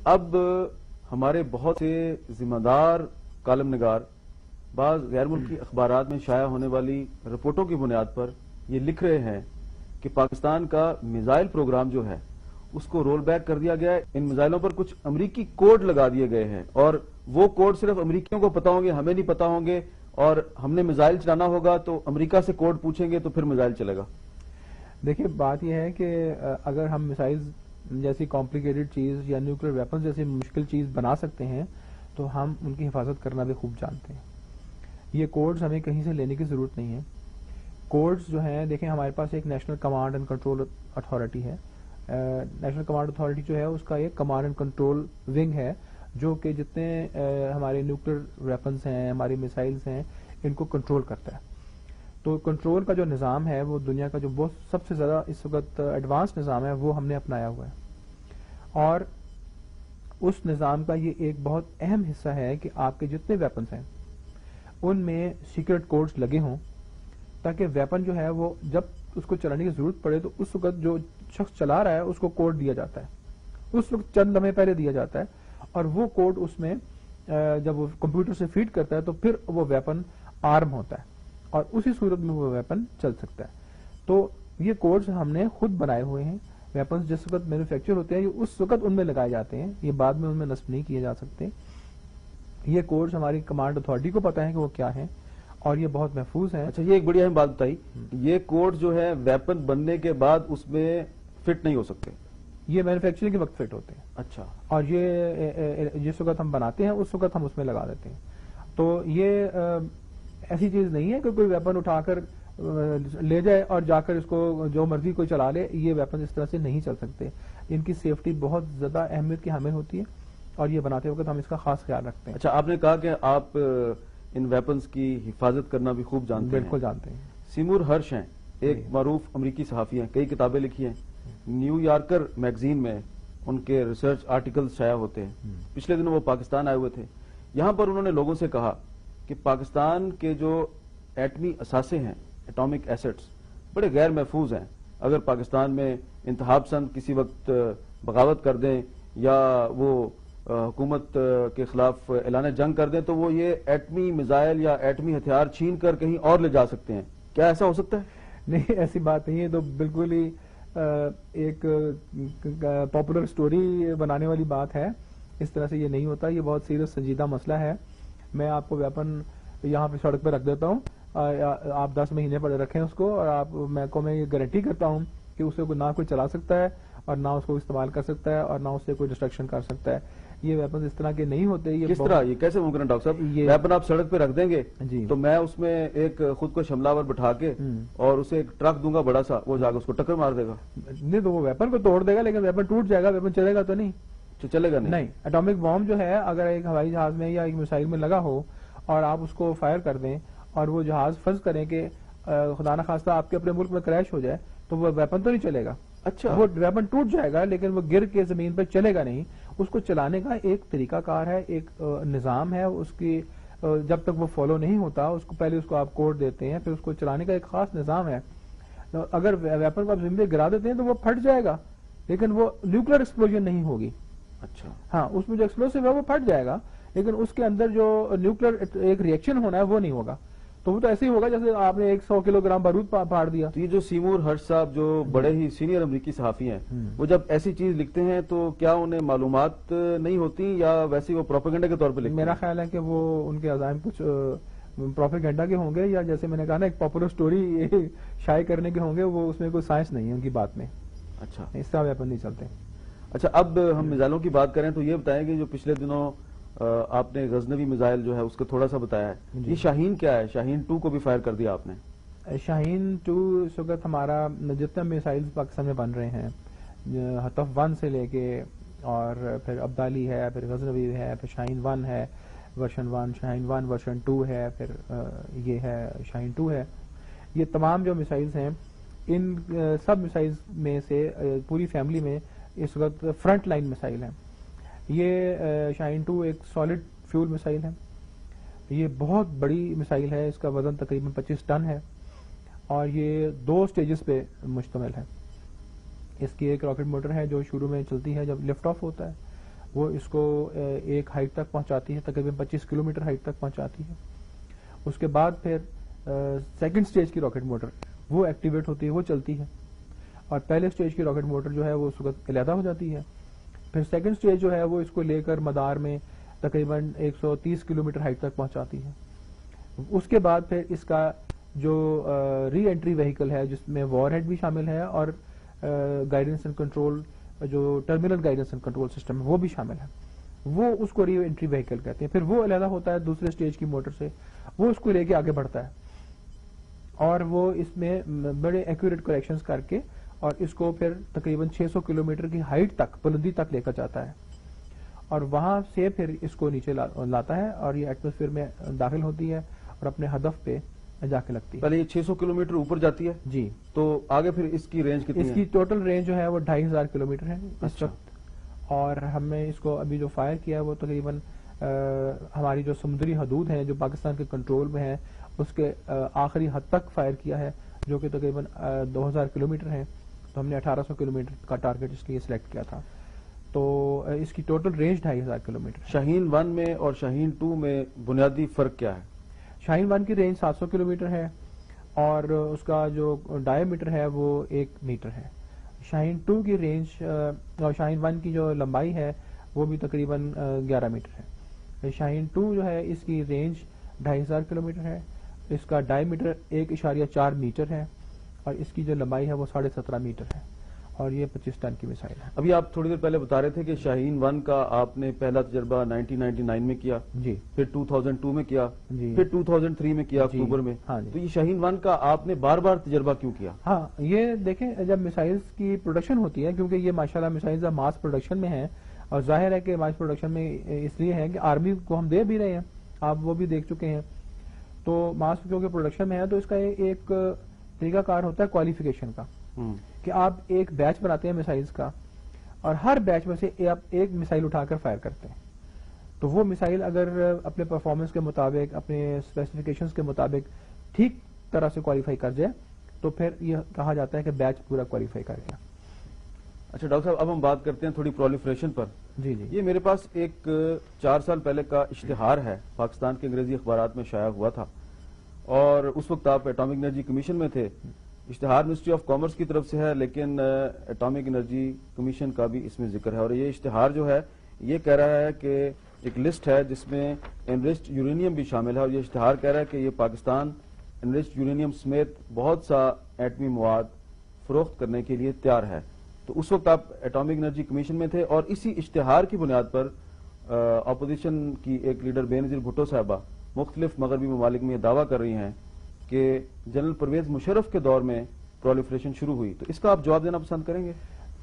اب ہمارے بہت سے ذمہ دار کالم نگار بعض غیر ملکی اخبارات میں شائع ہونے والی رپورٹوں کی بنیاد پر یہ لکھ رہے ہیں کہ پاکستان کا میزائل پروگرام جو ہے اس کو رول بیک کر دیا گیا ہے. ان میزائلوں پر کچھ امریکی کوڈ لگا دیے گئے ہیں اور وہ کوڈ صرف امریکیوں کو پتا ہوں گے, ہمیں نہیں پتا ہوں گے, اور ہم نے میزائل چلانا ہوگا تو امریکہ سے کوڈ پوچھیں گے تو پھر میزائل چلے گا. دیکھیے بات یہ ہے کہ اگر ہم میزائل جیسی کمپلیکیٹڈ چیز یا نیوکلیر ویپن جیسی مشکل چیز بنا سکتے ہیں تو ہم ان کی حفاظت کرنا بھی خوب جانتے ہیں. یہ کوڈز ہمیں کہیں سے لینے کی ضرورت نہیں ہے. کوڈز جو ہیں دیکھیں ہمارے پاس ایک national command and control authority ہے. نیشنل کمانڈ اتھارٹی جو ہے اس کا ایک کمانڈ اینڈ کنٹرول ونگ ہے جو کہ جتنے ہمارے نیوکلیر ویپنز ہیں, ہماری میسائلز ہیں, ان کو کنٹرول کرتا ہے. تو کنٹرول کا جو نظام ہے وہ دنیا کا جو بہت سب سے زیادہ اس وقت ایڈوانس نظام ہے وہ ہم نے اپنایا ہوا ہے. اور اس نظام کا یہ ایک بہت اہم حصہ ہے کہ آپ کے جتنے ویپنز ہیں ان میں سیکرٹ کوڈز لگے ہوں تاکہ ویپن جو ہے وہ جب اس کو چلانے کی ضرورت پڑے تو اس وقت جو شخص چلا رہا ہے اس کو کوڈ دیا جاتا ہے, اس وقت چند لمحے پہلے دیا جاتا ہے, اور وہ کوڈ اس میں جب وہ کمپیوٹر سے فیڈ کرتا ہے تو پھر وہ ویپن آرم ہوتا ہے اور اسی صورت میں وہ ویپن چل سکتا ہے. تو یہ کوڈز ہم نے خود بنائے ہوئے ہیں. ویپنز جس وقت مینوفیکچر ہوتے ہیں یہ اس وقت ان میں لگائے جاتے ہیں, یہ بعد میں ان میں نصب نہیں کیے جا سکتے. یہ کوڈز ہماری کمانڈ اتھارٹی کو پتا ہے کہ وہ کیا ہیں اور یہ بہت محفوظ ہیں. اچھا, یہ ایک بڑی اہم بات بتائی, یہ کوڈ جو ہے ویپن بننے کے بعد اس میں فٹ نہیں ہو سکتے, یہ مینوفیکچرنگ کے وقت فٹ ہوتے ہیں. اچھا, اور یہ جس وقت ہم بناتے ہیں اس وقت ہم اس میں لگا دیتے ہیں. تو یہ ایسی چیز نہیں ہے کہ کوئی ویپن اٹھا کر لے جائے اور جا کر اس کو جو مرضی کوئی چلا لے. یہ ویپن اس طرح سے نہیں چل سکتے. ان کی سیفٹی بہت زیادہ اہمیت کی حامل ہوتی ہے اور یہ بناتے وقت ہم اس کا خاص خیال رکھتے ہیں. اچھا, آپ نے کہا کہ آپ ان ویپنز کی حفاظت کرنا بھی خوب جانتے ہیں. بالکل جانتے ہیں. سیمور ہرش ہیں, ایک معروف امریکی صحافی ہیں, کئی کتابیں لکھی ہیں. نیو یارکر میگزین میں ان کے ریسرچ آرٹیکلز شائع ہوتے ہیں. پچھلے دنوں وہ پاکستان آئے ہوئے تھے. یہاں پر انہوں نے لوگوں سے کہا کہ پاکستان کے جو ایٹمی اثاثے ہیں, ایٹامک ایسٹس, بڑے غیر محفوظ ہیں. اگر پاکستان میں انتہا پسند کسی وقت بغاوت کر دیں یا وہ حکومت کے خلاف اعلان جنگ کر دیں تو وہ یہ ایٹمی میزائل یا ایٹمی ہتھیار چھین کر کہیں اور لے جا سکتے ہیں. کیا ایسا ہو سکتا ہے؟ نہیں, ایسی بات نہیں ہے. تو بالکل ہی ایک پاپولر سٹوری بنانے والی بات ہے. اس طرح سے یہ نہیں ہوتا. یہ بہت سیریس سنجیدہ مسئلہ ہے. میں آپ کو ویپن یہاں پہ سڑک پہ رکھ دیتا ہوں, آپ 10 مہینے پڑے رکھیں اس کو, اور میں یہ گارنٹی کرتا ہوں کہ اسے نہ کوئی چلا سکتا ہے اور نہ اس کو استعمال کر سکتا ہے اور نہ اس سے کوئی ڈسٹرکشن کر سکتا ہے. یہ ویپن اس طرح کے نہیں ہوتے. کس طرح, یہ کیسے ممکن ہے ڈاکٹر صاحب؟ ویپن آپ سڑک پہ رکھ دیں گے تو میں اس میں ایک خود کو حملہ آور بٹھا کے اور اسے ایک ٹرک دوں گا بڑا سا, وہ جا کے اس کو ٹکر مار دے گا. نہیں تو وہ ویپن کو توڑ دے گا لیکن ویپن ٹوٹ جائے گا, ویپن چلے گا تو نہیں. چلے گا نہیں. اٹامک بام جو ہے اگر ایک ہوائی جہاز میں یا ایک میسائل میں لگا ہو اور آپ اس کو فائر کر دیں اور وہ جہاز فرض کریں کہ خدا نہ خواستہ آپ کے اپنے ملک میں کریش ہو جائے تو وہ ویپن تو نہیں چلے گا. اچھا, وہ ویپن ٹوٹ جائے گا لیکن وہ گر کے زمین پہ چلے گا نہیں. اس کو چلانے کا ایک طریقہ کار ہے, ایک نظام ہے. اس کی جب تک وہ فالو نہیں ہوتا اس کو پہلے اس کو آپ کوڈ دیتے ہیں, پھر اس کو چلانے کا ایک خاص نظام ہے. اگر ویپن کو آپ زمین پہ گرا دیتے ہیں تو وہ پھٹ جائے گا لیکن وہ نیوکلیر ایکسپلوژن نہیں ہوگی. اچھا, ہاں, اس میں جو ایکسپلوسو ہے وہ پھٹ جائے گا لیکن اس کے اندر جو نیوکلیر ایک ریئیکشن ہونا ہے وہ نہیں ہوگا. تو وہ تو ایسے ہی ہوگا جیسے آپ نے 100 کلو گرام بارود پھاڑ دیا. تو یہ جو سیمور ہرش صاحب جو بڑے ہی سینئر امریکی صحافی ہیں, وہ جب ایسی چیز لکھتے ہیں تو کیا انہیں معلومات نہیں ہوتی یا ویسے وہ پروپیگنڈا کے طور پہ لکھتے ہیں؟ میرا خیال ہے کہ وہ ان کے عزائم کچھ پروپیگنڈا کے ہوں گے یا جیسے میں نے کہا نا ایک پاپولر سٹوری شائع کرنے کے ہوں گے. وہ اس میں کوئی سائنس نہیں ہے ان کی بات میں. اچھا, اس طرح ویپن نہیں چلتے. اچھا, اب ہم میزائلوں کی بات کریں تو یہ بتائیں کہ جو پچھلے دنوں آپ نے غزنوی میزائل جو ہے اس کو تھوڑا سا بتایا ہے, یہ شاہین کیا ہے؟ شاہین 2 کو بھی فائر کر دیا آپ نے. شاہین 2 اس وقت ہمارا جتنے میزائل پاکستان میں بن رہے ہیں, ہتف 1 سے لے کے اور پھر ابدالی ہے, پھر غزنوی ہے, پھر شاہین 1 ہے ورژن 1, شاہین 1 ورژن 2 ہے, پھر یہ ہے شاہین 2 ہے. یہ تمام جو میزائلز ہیں ان سب میزائلز میں سے پوری فیملی میں اس وقت فرنٹ لائن میزائل ہیں. یہ شاہین 2 ایک سالڈ فیول میزائل ہے. یہ بہت بڑی میزائل ہے, اس کا وزن تقریباً 25 ٹن ہے اور یہ 2 سٹیجز پہ مشتمل ہے. اس کی ایک راکٹ موٹر ہے جو شروع میں چلتی ہے جب لفٹ آف ہوتا ہے, وہ اس کو ایک ہائٹ تک پہنچاتی ہے، تقریباً 25 کلومیٹر ہائٹ تک پہنچاتی ہے. اس کے بعد پھر سیکنڈ سٹیج کی راکٹ موٹر وہ ایکٹیویٹ ہوتی ہے، وہ چلتی ہے، اور پہلے سٹیج کی راکٹ موٹر جو ہے وہ اس وقت علیحدہ ہو جاتی ہے. پھر سیکنڈ سٹیج جو ہے وہ اس کو لے کر مدار میں تقریباً 130 کلومیٹر ہائٹ تک پہنچاتی ہے. اس کے بعد پھر اس کا جو ری انٹری وہیکل ہے جس میں وار ہیڈ بھی شامل ہے اور گائیڈنس اینڈ کنٹرول جو terminal guidance and control system ہے وہ بھی شامل ہے، وہ اس کو ری انٹری وہیکل کہتے ہیں. پھر وہ علیحدہ ہوتا ہے دوسرے سٹیج کی موٹر سے، وہ اس کو لے کے آگے بڑھتا ہے اور وہ اس میں بڑے ایکوریٹ کریکشنز کر کے اور اس کو پھر تقریباً 600 کلومیٹر کی ہائٹ تک، بلندی تک لے کر جاتا ہے اور وہاں سے پھر اس کو نیچے لاتا ہے اور یہ ایٹماسفیئر میں داخل ہوتی ہے اور اپنے ہدف پہ جا کے لگتی ہے. پہلے یہ 600 کلومیٹر اوپر جاتی ہے جی. تو آگے پھر اس کی رینج کتنی ہے؟ اس کی ٹوٹل رینج جو ہے وہ 2500 کلومیٹر ہے اس وقت، اور ہم نے اس کو ابھی جو فائر کیا ہے وہ تقریباً ہماری جو سمندری حدود ہیں جو پاکستان کے کنٹرول میں ہیں اس کے آخری حد تک فائر کیا ہے، جو کہ تقریباً 2000 کلومیٹر ہے. تو ہم نے 1800 کلومیٹر کا ٹارگٹ اس لیے سلیکٹ کیا تھا. تو اس کی ٹوٹل رینج 2500 کلومیٹر. شاہین 1 میں اور شاہین 2 میں بنیادی فرق کیا ہے؟ شاہین 1 کی رینج 700 کلومیٹر ہے اور اس کا جو ڈائی میٹر ہے وہ 1 میٹر ہے. شاہین 2 کی رینج اور شاہین 1 کی جو لمبائی ہے وہ بھی تقریباً 11 میٹر ہے. شاہین 2 جو ہے اس کی رینج 2500 کلومیٹر ہے، اس کا ڈائی میٹر 1.4 میٹر ہے اور اس کی جو لمبائی ہے وہ 17.5 میٹر ہے اور یہ 25 ٹن کی میسائل ہے. ابھی آپ تھوڑی دیر پہلے بتا رہے تھے کہ شاہین 1 کا آپ نے پہلا تجربہ 1999 میں کیا، جی، پھر 2002 میں کیا، جی، پھر 2003 میں کیا جی، اکتوبر میں. ہاں جی. تو یہ شاہین 1 کا آپ نے بار بار تجربہ کیوں کیا؟ ہاں یہ دیکھیں جب میسائلز کی پروڈکشن ہوتی ہے، کیونکہ یہ ماشاءاللہ میسائلز ماس پروڈکشن میں ہیں اور ظاہر ہے کہ ماس پروڈکشن میں اس لیے ہے کہ آرمی کو ہم دے بھی رہے ہیں، آپ وہ بھی دیکھ چکے ہیں. تو ماس کیونکہ پروڈکشن میں ہے تو اس کا ایک طریقہ کار ہوتا ہے کوالیفیکیشن کا، کہ آپ ایک بیچ بناتے ہیں میسائلز کا اور ہر بیچ میں سے آپ ایک میسائل اٹھا کر فائر کرتے ہیں. تو وہ میسائل اگر اپنے پرفارمنس کے مطابق، اپنے اسپیسیفکیشنز کے مطابق ٹھیک طرح سے کوالیفائی کر جائے تو پھر یہ کہا جاتا ہے کہ بیچ پورا کوالیفائی کر گیا. اچھا ڈاکٹر صاحب، اب ہم بات کرتے ہیں تھوڑی پرولیفریشن پر. جی جی. یہ میرے پاس ایک 4 سال پہلے کا اشتہار ہے، پاکستان کے انگریزی اخبارات میں شائع ہوا تھا اور اس وقت آپ ایٹامک انرجی کمیشن میں تھے. اشتہار منسٹری آف کامرس کی طرف سے ہے لیکن ایٹامک انرجی کمیشن کا بھی اس میں ذکر ہے، اور یہ اشتہار جو ہے یہ کہہ رہا ہے کہ ایک لسٹ ہے جس میں انریچڈ یورینیم بھی شامل ہے، اور یہ اشتہار کہہ رہا ہے کہ یہ پاکستان انریچڈ یورینیم سمیت بہت سا ایٹمی مواد فروخت کرنے کے لیے تیار ہے. تو اس وقت آپ ایٹامک انرجی کمیشن میں تھے اور اسی اشتہار کی بنیاد پر اپوزیشن کی ایک لیڈر بے نظیر بھٹو صاحبہ مختلف مغربی ممالک میں یہ دعویٰ کر رہی ہیں کہ جنرل پرویز مشرف کے دور میں پرولیفریشن شروع ہوئی. تو اس کا آپ جواب دینا پسند کریں گے؟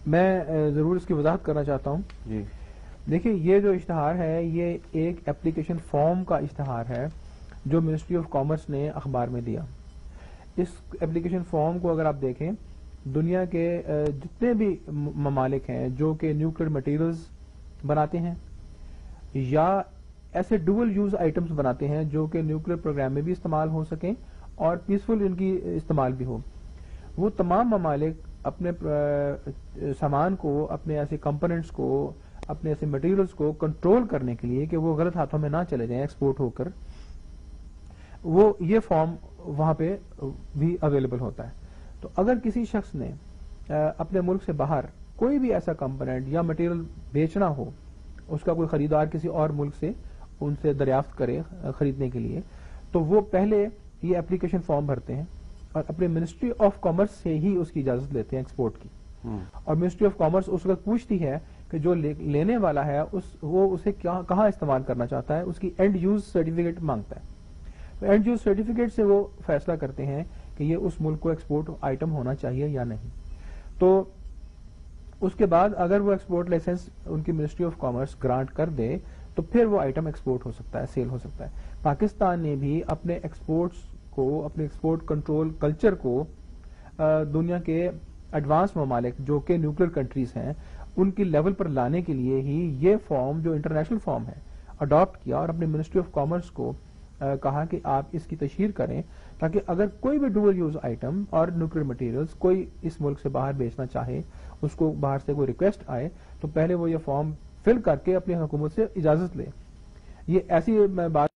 میں ضرور اس کی وضاحت کرنا چاہتا ہوں. جی دیکھیں یہ جو اشتہار ہے یہ ایک اپلیکیشن فارم کا اشتہار ہے جو منسٹری آف کامرس نے اخبار میں دیا. اس اپلیکیشن فارم کو اگر آپ دیکھیں، دنیا کے جتنے بھی ممالک ہیں جو کہ نیوکلیر مٹیریلز بناتے ہیں یا ایسے ڈوئل یوز آئٹمز بناتے ہیں جو کہ نیوکلیر پروگرام میں بھی استعمال ہو سکیں اور پیسفل ان کی استعمال بھی ہو، وہ تمام ممالک اپنے سامان کو، اپنے ایسے کمپوننٹس کو، اپنے ایسے مٹیریلز کو کنٹرول کرنے کے لیے کہ وہ غلط ہاتھوں میں نہ چلے جائیں ایکسپورٹ ہو کر، وہ یہ فارم وہاں پہ بھی اویلیبل ہوتا ہے. تو اگر کسی شخص نے اپنے ملک سے باہر کوئی بھی ایسا کمپوننٹ یا مٹیریل بیچنا ہو، اس کا کوئی خریدار کسی اور ملک سے ان سے دریافت کرے خریدنے کے لیے، تو وہ پہلے یہ اپلیکیشن فارم بھرتے ہیں اور اپنے منسٹری آف کامرس سے ہی اس کی اجازت لیتے ہیں ایکسپورٹ کی. اور منسٹری آف کامرس اس وقت پوچھتی ہے کہ جو لینے والا ہے وہ اسے کہاں استعمال کرنا چاہتا ہے، اس کی اینڈ یوز سرٹیفکیٹ مانگتا ہے. تو اینڈ یوز سرٹیفکیٹ سے وہ فیصلہ کرتے ہیں کہ یہ اس ملک کو ایکسپورٹ آئٹم ہونا چاہیے یا نہیں. تو اس کے بعد اگر وہ ایکسپورٹ لائسنس ان کی منسٹری آف کامرس گرانٹ کر دے تو پھر وہ آئٹم ایکسپورٹ ہو سکتا ہے، سیل ہو سکتا ہے. پاکستان نے بھی اپنے ایکسپورٹس کو، اپنے ایکسپورٹ کنٹرول کلچر کو دنیا کے ایڈوانس ممالک جو کہ نیوکلیر کنٹریز ہیں ان کی لیول پر لانے کے لیے ہی یہ فارم جو انٹرنیشنل فارم ہے اڈاپٹ کیا اور اپنے منسٹری آف کامرس کو کہا کہ آپ اس کی تشہیر کریں تاکہ اگر کوئی بھی ڈوئل یوز آئٹم اور نیوکلیر مٹیریلز کوئی اس ملک سے باہر بیچنا چاہے، اس کو باہر سے کوئی ریکویسٹ آئے تو پہلے وہ یہ فارم فل کر کے اپنی حکومت سے اجازت لے. یہ ایسی بات